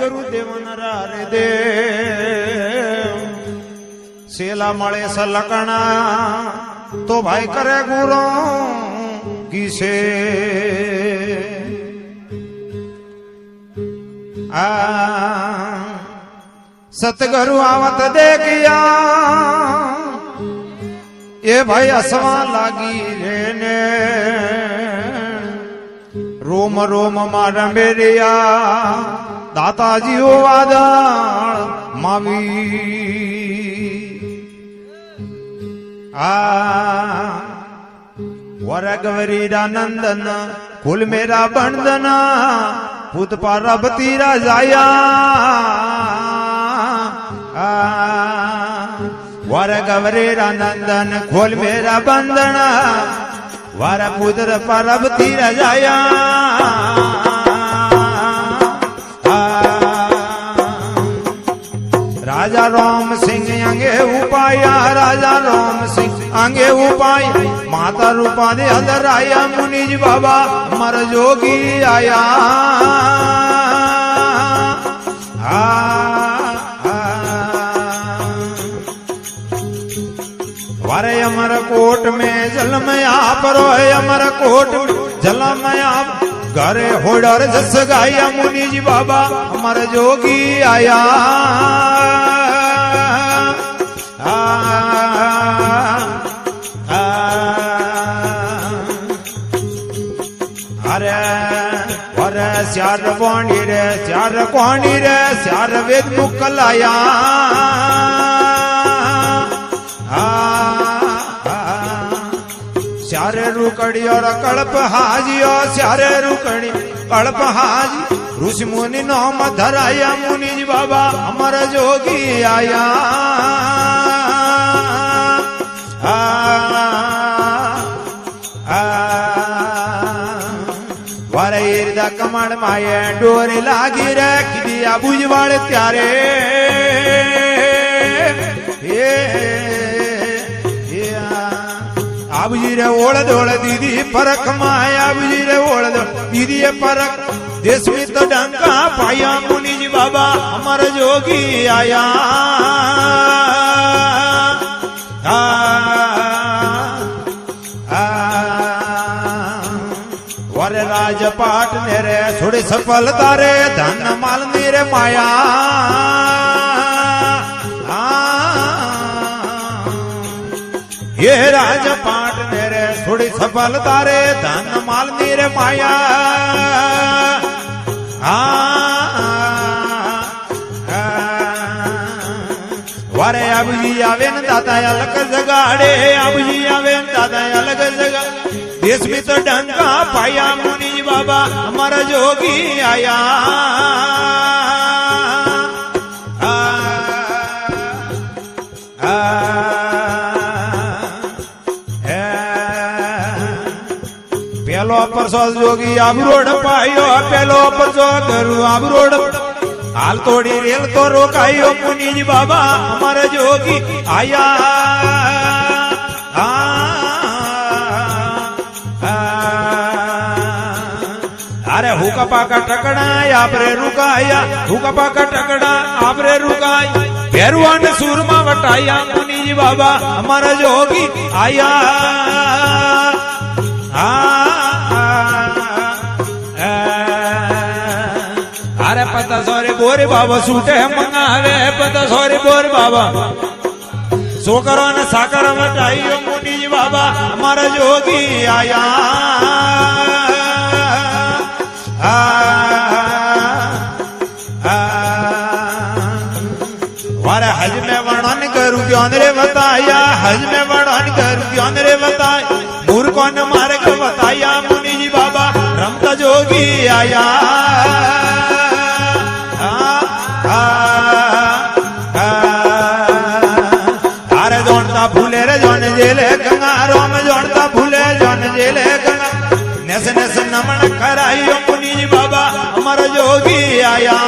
गुरुदेव नरारे दे सेला मळे सलकणा तो भाई करे गुरु किसे सतगुरु आवत देखिया ये भाई असवा लागी रे ने रोम रोम मार मेरिया दाताजी ओ वादळ मावी वरगवरी नंदन कुल मेरा बंदना पुत पार्वती राजाया वरगवरी नंदन खोल मेरा बंदना वर पुत्र पार्वती राजाया राजा राम सिंह अंगे उपाया राजा राम सिंह अंगे उपाय माता रूपा दे अंदर आया मुनिज बाबा मर जोगी आया वारे अमर कोट में जलमया परो अमर कोट जलमया घरे होडर जस गाया मुनिज बाबा अमर जोगी आया श्यार पाणी रे श्यार वेद मुकलाया श्यारे रुकड़ी और कल्प हाजियो श्यारे रुकड़ी कल्प हाजी ऋषि मुनि नाम धराया मुनिज बाबा अमर जोगी आया कमण माये डोरी लागी रे किदिया बुझवाड़ त्यारे आबुजी रे ओढ़ दौड़ दीदी फरक माया आबुजी रे ओढ़ दौड़ दीदी फरक देश में तो डंका पाया मुनिज बाबा अमर जोगी आया राजपाट मेरे थोड़ी सफलता रे धन माल मेरे माया ये राजपाट मेरे थोड़ी सफलता रे धन माल मेरे माया वारे अब जी आवे न दादा अलग जगाड़े अब जी आवे न दादा अलग जगा देश में तो डंका पाया मुनि बाबा हमारा जोगी आया पेलो पर सो जोगी आबरोड पायो पेलो पर सो करू आबरोड हाल तोड़ी रेल तो रोकायो मुनि बाबा हमारा जोगी आया अरे हुकपा का टकड़ा आपरे रुकाया हुकपा का टकड़ा आपरे रुकाया भैरवान सूरमा वटाया मुनि बाबा हमारा जोगी आया अरे पता सोरे बोरे बाबा सूटे मंगावे पता सोरे बोरे बाबा सोकरो ने साकर वटाइयो मुनि बाबा हमारा जोगी आया वारे हज में वर्णन करूं क्यों रे बताया हज में वर्णन करूं क्यों रे बताया मूर्खों ने मार्ग बताया मुनि जी बाबा रमता जोगी आया अरे जोड़ता भूले रे जोन जेले गंगारो में जोड़ता भूले जोन जेले गंगा नस नस नमन कराइयो मुनि जी बाबा हमारा जोगी आया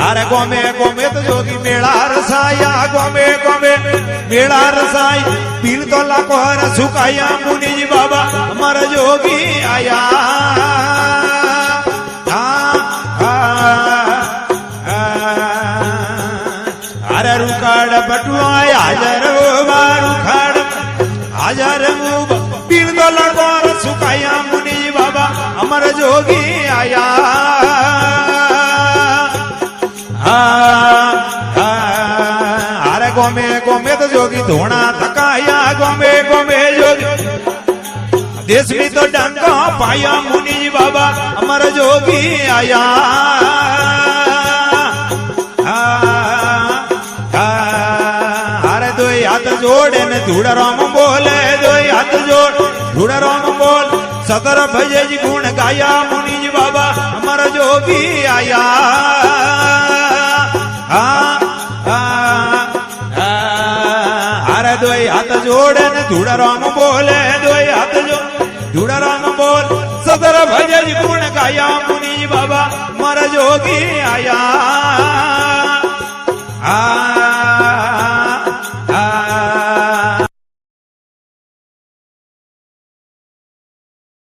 अरे गोमे गोमे तो जोगी मेला रसाया गोमे गोमे મેળા રસાય પીલ તો લાખો હર સુકાયા મુનિજી બાબા અમારા જોગી આયા અરે રૂખાડ બટુઆય હાજર રૂખાડ હાજર પીલ તો લાખો હર સુકાયા મુનિજી બાબા અમારા જોગી આયા અરે ગોમે ગોમે તો જોગી ધોણા થકાયા ગોમે ગોમે જોગી દેશ में तो डंका पाया मुनि जी बाबा अमर जोगी आया अरे दो हाथ जोड़े ने धूड़ा राम बोले दो हाथ जोड़ धूड़ा राम बोल सदर भजे जी गुण गाया मुनि जी बाबा अमर जोगी आया अरे दो हाथ जोड़े ने धूड़ा राम बोले दो हाथ जोड़ धूड़ा राम बोल सदर भजन गुण गाया मुनि बाबा मर जोगी आया